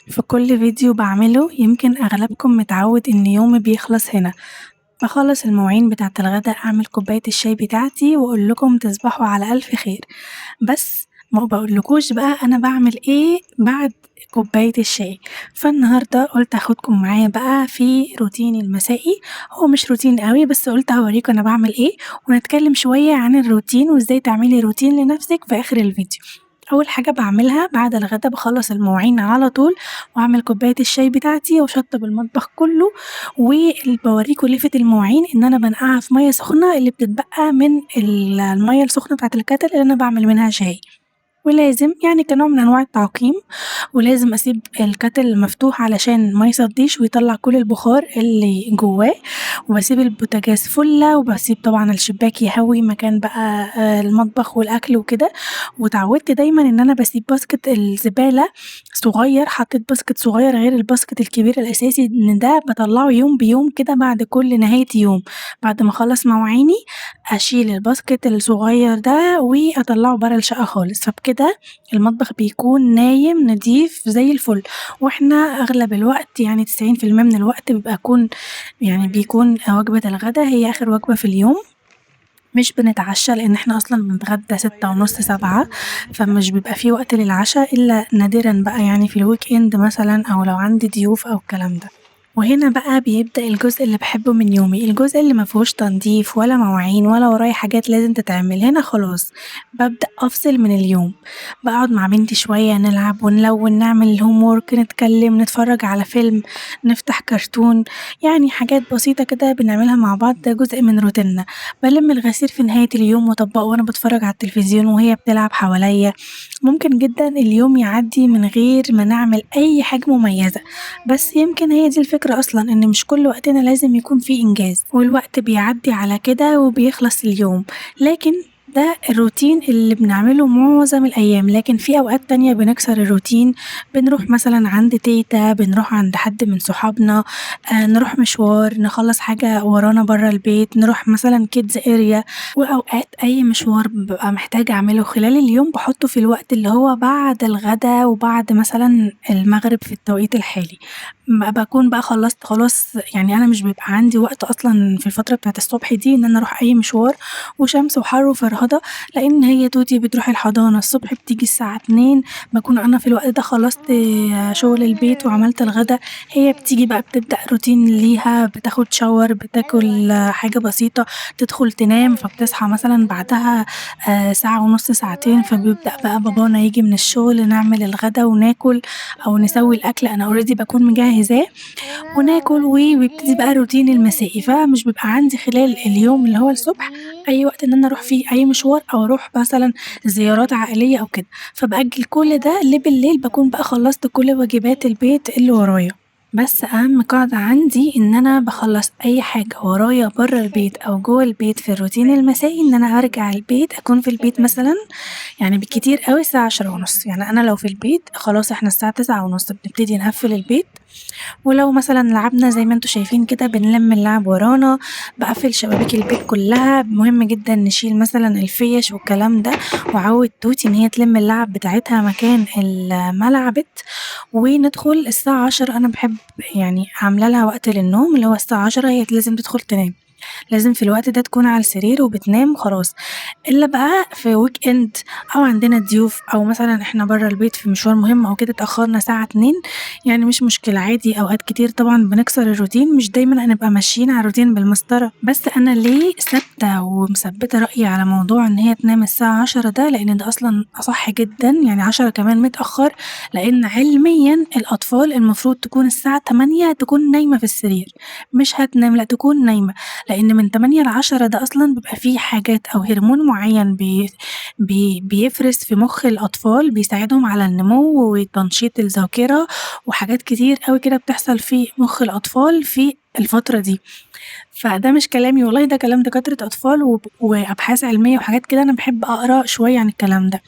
في كل فيديو بعمله يمكن أغلبكم متعود إن يومي بيخلص هنا، بخلص المواعين بتاعة الغدا أعمل كوباية الشاي بتاعتي وأقولكم تصبحوا على ألف خير، بس ما بقولكوش بقى أنا بعمل ايه بعد كوباية الشاي. فالنهاردة قلت اخدكم معايا بقى في روتيني المسائي. هو مش روتين قوي بس قلت هوريكم أنا بعمل ايه، ونتكلم شوية عن الروتين وازاي تعملي روتين لنفسك في آخر الفيديو. أول حاجة بعملها بعد الغدا بخلص المواعين على طول واعمل كوباية الشاي بتاعتي واشطب المطبخ كله، وبوريكوا ليفة المواعين ان انا بنقعها في مية سخنة اللي بتتبقى من المية السخنة بتاعة الكاتل اللي انا بعمل منها شاي. ولازم يعني كنوع من انواع التعقيم، ولازم اسيب الكاتل مفتوح علشان ما يصديش ويطلع كل البخار اللي جواه، وبسيب البوتاجاز فله، وبسيب طبعا الشباك يهوي مكان بقى المطبخ والاكل وكده. واتعودت دايما ان انا بسيب باسكت الزبالة صغير، حطيت باسكت صغير غير الباسكت الكبير الاساسي ان ده بطلعه يوم بيوم كده بعد كل نهاية يوم. بعد ما اخلص مواعيني اشيل الباسكت الصغير ده واطلعه برا الشقة خالص، فبكده المطبخ بيكون نايم نضيف زي الفل. واحنا اغلب الوقت يعني 90% من الوقت بيكون وجبة الغدا هي اخر وجبة في اليوم، مش بنتعشى لان احنا اصلا بنتغدى 6:30 7، فمش بيبقى فيه وقت للعشاء الا نادرا بقى يعني في الويك اند مثلا او لو عندي ضيوف او الكلام ده. وهنا بقى بيبدأ الجزء اللي بحبه من يومي، الجزء اللي مفيهوش تنظيف ولا مواعين ولا ورايا حاجات لازم تتعمل. هنا خلاص ببدأ أفصل من اليوم، بقعد مع بنتي شوية نلعب ونلون نعمل الهوم وورك نتكلم نتفرج على فيلم نفتح كرتون، يعني حاجات بسيطة كده بنعملها مع بعض، ده جزء من روتيننا. بلم الغسيل في نهاية اليوم واطبقه وانا بتفرج على التلفزيون وهي بتلعب حواليا. ممكن جدا اليوم يعدي من غير ما نعمل أي حاجة مميزة، بس يمكن هي دي الفكرة أصلا إن مش كل وقتنا لازم يكون فيه إنجاز، والوقت بيعدي على كده وبيخلص اليوم. لكن ده الروتين اللي بنعمله معظم الأيام، لكن في أوقات تانية بنكسر الروتين، بنروح مثلا عند تيتا، بنروح عند حد من صحابنا، نروح مشوار، نخلص حاجة ورانا برا البيت، نروح مثلا كيدز اريا. وأوقات أي مشوار ببقى محتاجة أعمله خلال اليوم بحطه في الوقت اللي هو بعد الغدا وبعد مثلا المغرب في التوقيت الحالي. باكون بقى خلصت خلاص، يعني أنا مش بيبقى عندي وقت أصلا في الفترة بتاعة الصبح دي إن أنا أروح أي مشوار وشمس وحر وفرهدة، لأن هي توتي بتروح الحضانة الصبح بتيجي الساعة 2، بكون أنا في الوقت ده خلصت شغل البيت وعملت الغدا. هي بتيجي بقى بتبدأ روتين ليها، بتاخد شاور بتاكل حاجة بسيطة تدخل تنام، فبتصحى مثلا بعدها ساعة ونص ساعتين، فبيبدأ بقى بابانا يجي من الشغل نعمل الغدا وناكل أو نسوي الأكل أنا اوريدي بكون مجهزاه وناكل، وبيبتدي بقى روتيني المسائي. فمش بيبقى عندي خلال اليوم اللي هو الصبح أي وقت إن أنا أروح فيه أي مشوار أو أروح مثلا زيارات عائلية أو كده، فبأجل كل ده لبالليل بكون بقى خلصت كل واجبات البيت اللي ورايا. بس أهم قاعدة عندي إن أنا بخلص أي حاجة ورايا برا البيت أو جوه البيت في الروتين المسائي، إن أنا أرجع البيت أكون في البيت مثلا يعني بالكتير قوي الساعة 10:30. يعني أنا لو في البيت خلاص احنا الساعة 9:30 بنبتدي نقفل البيت، ولو مثلا لعبنا زي ما انتوا شايفين كده بنلم اللعب ورانا، بقفل شبابيك البيت كلها. مهم جدا نشيل مثلا الفيش والكلام ده، وعود توتي ان هي تلم اللعب بتاعتها مكان الملعبت، وندخل الساعة 10. انا بحب يعني عاملة لها وقت للنوم اللي هو الساعة 10 هي لازم تدخل تنام، لازم في الوقت ده تكون على السرير وبتنام خلاص. إلا بقى في ويك إند أو عندنا ضيوف أو مثلا إحنا برا البيت في مشوار مهم أو كده اتأخرنا ساعة 2، يعني مش مشكلة عادي. أوقات كتير طبعا بنكسر الروتين، مش دايما هنبقى ماشيين على الروتين بالمسطرة، بس أنا ليه ثابتة ومثبتة رأيي على موضوع إن هي تنام الساعة 10 ده، لأن ده أصلا أصح جدا، يعني 10 كمان متأخر، لأن علميا الأطفال المفروض تكون الساعة 8 تكون نايمة في السرير، مش هتنام لأ تكون نايمة، لأن من 8 ل10 ده أصلا بيبقى فيه حاجات أو هرمون معين بيفرز في مخ الأطفال بيساعدهم على النمو وتنشيط الذاكرة، وحاجات كتير قوي كده بتحصل في مخ الأطفال في الفترة دي. فده مش كلامي والله، ده كلام دكاترة أطفال وأبحاث علمية وحاجات كده، أنا بحب أقرأ شوية عن الكلام ده.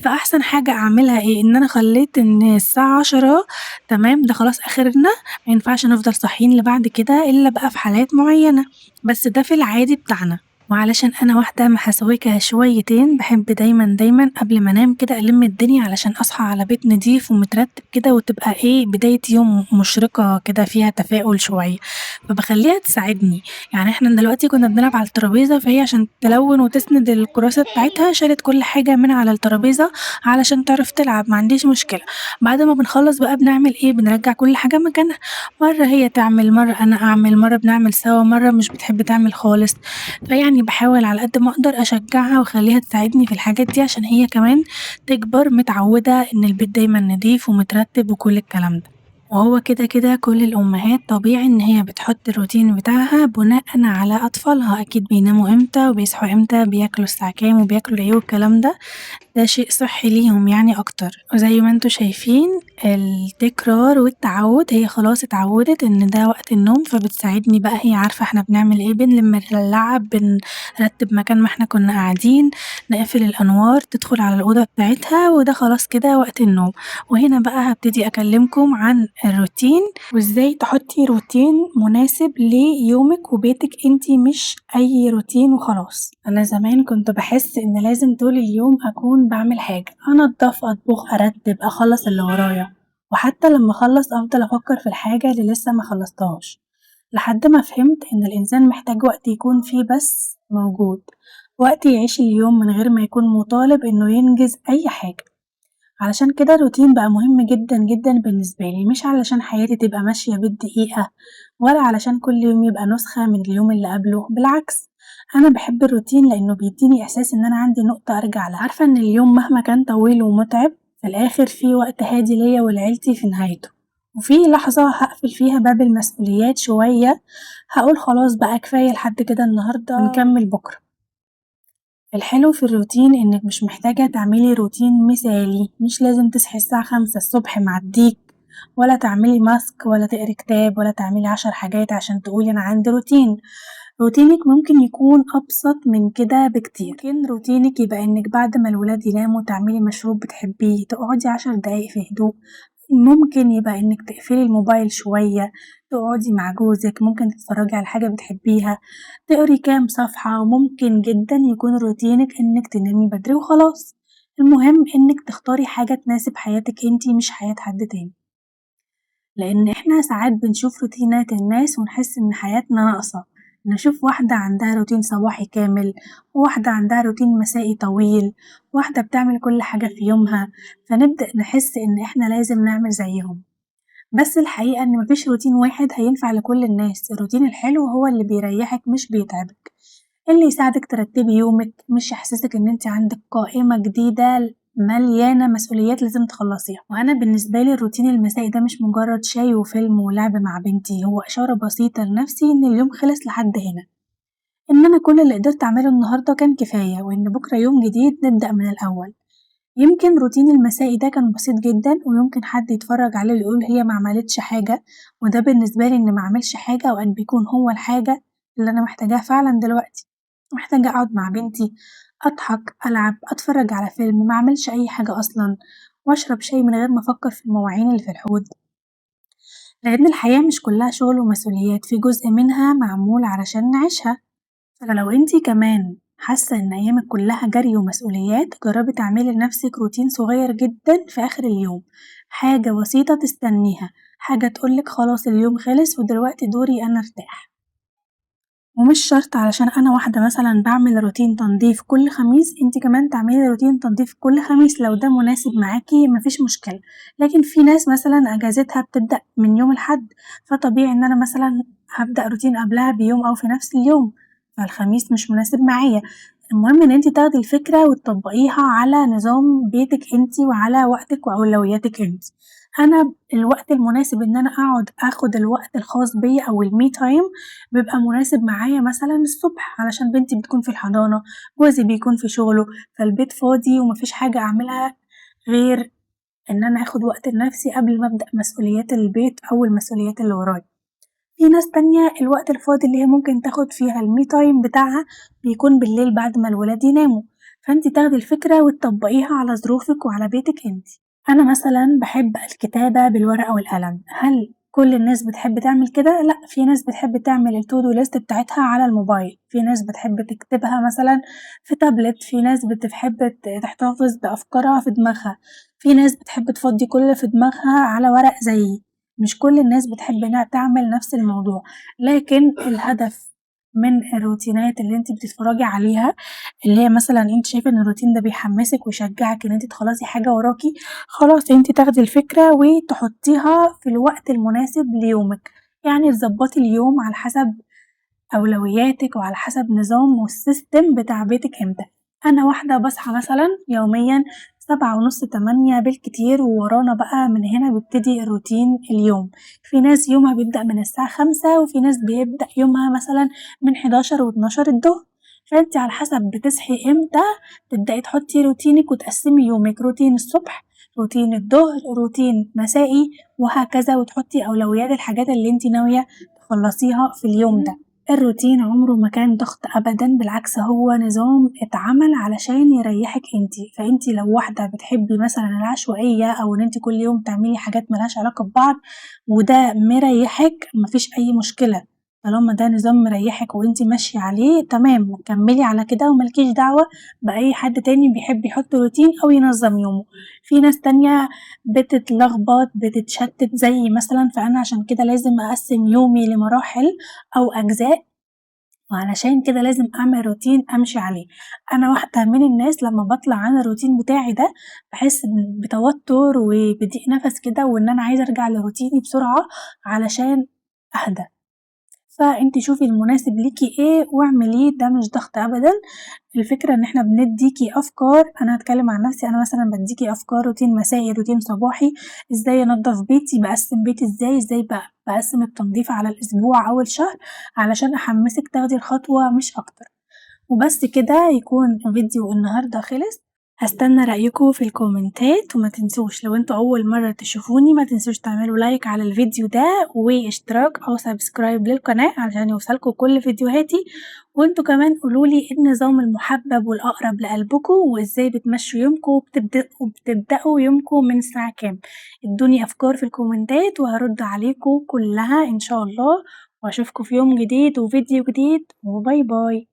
فأحسن حاجة أعملها إيه؟ إن أنا خليت إن الساعة 10 تمام ده خلاص آخرنا، مينفعش نفضل صاحيين لبعد كده إلا بقى في حالات معينة، بس ده في العادي بتاعنا. وعلشان أنا واحدة محسوكة شويتين باحب دايمًا قبل ما أنام كده ألِم الدنيا علشان أصحى على بيت نضيف ومترتب كده وتبقى بداية يوم مشرقة كده فيها تفاؤل شوية، فباخلّيها تساعدني، يعني إحنا دلوقتي كنا بنلعب على الترابيزة فهي عشان تلوِّن وتسند الكراسة بتاعتها شالت كل حاجة من على الترابيزة علشان تعرف تلعب ما عنديش مشكلة، بعد ما بنخلّص بقى بنعمل بنرجّع كل حاجة مكانها، مرة هي تعمل، مرة أنا أعمل، مرة بنعمل سوا، مرة مش بتحب تعمل خالص. فيعني باحاول على قد ما أقدر أشجّعها وأخلّيها تساعدني في الحاجات دي عشان هي كمان تكبر متعوّدة إن البيت دايمًا نضيف ومترتّب وكل الكلام ده. وهو كده كل الأمهات طبيعي إن هي بتحط الروتين بتاعها بناءً على أطفالها، أكيد بيناموا إمتى وبيصحوا إمتى، بياكلوا الساعة كام وبياكلوا إيه والكلام ده شيء صحّي ليهم يعني أكتر، وزي ما أنتم شايفين التكرار والتعوّد هي خلاص اتعوّدت إن ده وقت النوم، فبتساعدني بقى هي عارفة إحنا بنعمل بنلِم اللعب، بنرتّب مكان ما إحنا كنا قاعدين، نقفل الأنوار، تدخل على الأوضة بتاعتها وده خلاص كده وقت النوم، وهنا بقى هابتدي أكلّمكم عن الروتين وإزاي تحطّي روتين مناسب ليومِك وبيتِك أنتِ مش أي روتين وخلاص. أنا زمان كنت باحس إن لازم طول اليوم أكون باعمل حاجة، أنضّف، أطبخ، أرتّب، أخلّص اللي ورايا، وحتى لمّا أخلّص أفضل أفكّر في الحاجة اللي لسه ما خلّصتهاش، لحد ما فهمت إن الإنسان محتاج وقت يكون فيه بس موجود، وقت يعيش اليوم من غير ما يكون مطالب إنه ينجز أي حاجة. علشان كده الروتين بقى مهم جدًا بالنسبة لي، مش علشان حياتي تبقى ماشية بالدقيقة، ولا علشان كل يوم يبقى نسخة من اليوم اللي قبله، بالعكس أنا باحب الروتين لإنه بيديني إحساس إن أنا عندي نقطة أرجع لها، عارفة إن اليوم مهما كان طويل ومتعب في الآخر في وقت هادي ليا ولعيلتي في نهايته، وفي لحظة هاقفل فيها باب المسؤوليات شوية، هاقول خلاص بقى كفاية لحد كده النهارده ونكمل بكرة. الحلو في الروتين إنِك مش محتاجة تعملي روتين مثالي، مش لازم تصحي الساعة 5 الصبح مع الديك، ولا تعملي ماسك ولا تقري كتاب ولا تعملي 10 حاجات عشان تقولي أنا عندي روتين، روتينِك ممكن يكون أبسط من كده بكتير، ممكن روتينِك يبقى إنِك بعد ما الولاد يناموا تعملي مشروب بتحبيه، تقعدي 10 دقايق في هدوء، ممكن يبقى إنِك تقفلي الموبايل شوية، تقعدي مع جوزِك، ممكن تتفرجي على حاجة بتحبيها، تقري كام صفحة، وممكن جدًا يكون روتينِك إنِك تنامي بدري وخلاص، المهم إنِك تختاري حاجة تناسب حياتِك أنتِ مش حياة حد تاني، لإن إحنا ساعات بنشوف روتينات الناس ونحس إن حياتنا ناقصة، نشوف واحدة عندها روتين صباحي كامل، وواحدة عندها روتين مسائي طويل، واحدة بتعمل كل حاجة في يومها، فنبدأ نحس إن إحنا لازم نعمل زيهم. بس الحقيقة إن ما فيش روتين واحد هينفع لكل الناس، الروتين الحلو هو اللي بيريحك مش بيتعبك، اللي يساعدك ترتبي يومك مش يحسسك إن انتِ عندك قائمة جديدة مليانة مسؤوليات لازم تخلصيها، وأنا بالنسبة لي الروتين المسائي ده مش مجرد شاي وفيلم ولعب مع بنتي، هو إشارة بسيطة لنفسي إن اليوم خلص لحد هنا، إن أنا كل اللي قدرت أعمله النهاردة كان كفاية، وإن بكرة يوم جديد نبدأ من الأول. يمكن روتيني المسائي ده كان بسيط جدًا ويمكن حد يتفرج عليه ويقول هي ما عملتش حاجة، وده بالنسبة لي إن ما أعملش حاجة أوقات بيكون هو الحاجة اللي أنا محتاجاها فعلًا دلوقتي، محتاجة أقعد مع بنتي، أضحك، ألعب، أتفرج على فيلم، ما أعملش أي حاجة أصلًا، وأشرب شاي من غير ما أفكر في المواعين اللي في الحوض، لأن الحياة مش كلها شغل ومسؤوليات، في جزء منها معمول علشان نعيشها. فلو انتِ كمان حاسة إن أيامِك كلها جري ومسؤوليات، جربي تعملي لنفسِك روتين صغير جدًا في آخر اليوم، حاجة بسيطة تستنيها، حاجة تقول لِك خلاص اليوم خلص ودلوقتي دوري أنا أرتاح. ومش شرط علشان أنا واحدة مثلًا باعمل روتين تنضيف كل خميس، أنتِ كمان تعملي روتين تنضيف كل خميس لو ده مناسب معاكِ ما فيش مشكلة، لكن في ناس مثلًا أجازتها بتبدأ من يوم الأحد، فطبيعي إن أنا مثلًا هابدأ روتين قبلها بيوم أو في نفس اليوم، فالخميس مش مناسب معايا، المهم إن أنتِ تاخدي الفكرة وتطبقيها على نظام بيتِك أنتِ وعلى وقتِك وأولوياتِك أنتِ. أنا الوقت المناسب إن أنا أقعد آخد الوقت الخاص بيّا أو الme time بيبقى مناسب معايا مثلًا الصبح علشان بنتي بتكون في الحضانة، جوزي بيكون في شغله، فالبيت فاضي وما فيش حاجة أعملها غير إن أنا آخد وقت لنفسي قبل ما أبدأ مسؤوليات البيت أو المسؤوليات اللي ورايا. في ناس تانية الوقت الفاضي اللي هي ممكن تاخد فيها الme time بتاعها بيكون بالليل بعد ما الولاد يناموا، فأنتِ تاخدي الفكرة وتطبقيها على ظروفِك وعلى بيتِك أنتِ. أنا مثلًا باحب الكتابة بالورقة والقلم، هل كل الناس بتحب تعمل كده؟ لأ، في ناس بتحب تعمل الto do list بتاعتها على الموبايل، في ناس بتحب تكتبها مثلًا في تابلت، في ناس بتحب تحتفظ بأفكارها في دماغها، في ناس بتحب تفضّي كل اللي في دماغها على ورق زيي، مش كل الناس بتحب إنها تعمل نفس الموضوع، لكن الهدف من الروتينات اللي أنتِ بتتفرجي عليها اللي هي مثلًا أنتِ شايفة إن الروتين ده بيحمسِك ويشجعِك إن أنتِ تخلصي حاجة وراكِ، خلاص أنتِ تاخدي الفكرة وتحطيها في الوقت المناسب ليومِك، يعني تضبّطي اليوم على حسب أولوياتِك وعلى حسب نظام والسيستم بتاع بيتِك إمتى. أنا واحدة باصحى مثلًا يوميًا 07:30، 08:00 بالكتير وورانا بقى من هنا بيبتدي الروتين اليوم. في ناس يومها بيبدأ من الساعة 05:00 وفي ناس بيبدأ يومها مثلًا من 11:00 و12:00 فأنتِ على حسب بتصحي إمتى تبدئي تحطي روتينِك وتقسّمي يومِك، روتين الصبح، روتين الضهر، روتين مسائي وهكذا، وتحطي أولويات الحاجات اللي أنتِ ناوية تخلّصيها في اليوم ده. الروتين عمره ما كان ضغط أبدًا، بالعكس هو نظام اتعمل علشان يريحِك أنتِ، فأنتِ لو واحدة بتحبي مثلًا العشوائية أو إن أنتِ كل يوم تعملي حاجات ما لهاش علاقة ببعض وده مريحِك ما فيش أي مشكلة، طالما ده نظام مريحِك وأنتِ ماشية عليه تمام كمّلي على كده وما لكيش دعوة بأي حد تاني بيحب يحط روتين أو ينظم يومه، في ناس تانية بتتلخبط، بتتشتت زيي مثلًا، فأنا عشان كده لازم أقسّم يومي لمراحل أو أجزاء وعلشان كده لازم أعمل روتين أمشي عليه، أنا واحدة من الناس لمّا باطلع عن الروتين بتاعي ده باحس بتوتر وبضيق نفس كده وإن أنا عايزة أرجع لروتيني بسرعة علشان أهدى، فأنتِ شوفي المناسب ليكِ إيه واعمليه، ده مش ضغط أبدًا، الفكرة إن إحنا بندّيكِ أفكار، أنا هاتكلم عن نفسي أنا مثلًا بادّيكِ أفكار روتين مسائي، روتين صباحي، إزاي أنضّف بيتي، باقسّم بيتي إزاي باقسّم التنضيف على الأسبوع أو الشهر علشان أحمّسِك تاخدي الخطوة مش أكتر. وبس كده يكون فيديو النهاردة خلص، هاستنى رأيكم في الكومنتات وما تنسوش لو انتوا أول مرة تشوفوني ما تنسوش تعملوا لايك على الفيديو ده واشتراك أو سبسكرايب للقناة علشان يوصلكوا كل فيديوهاتي وانتوا كمان قولولي ايه النظام المحبب والأقرب لقلبكم وازاي بتمشوا يومكم وبتبدأوا يومكم من الساعة كام ادوني أفكار في الكومنتات وهرد عليكم كلها إن شاء الله وأشوفكم في يوم جديد وفيديو جديد وباي باي.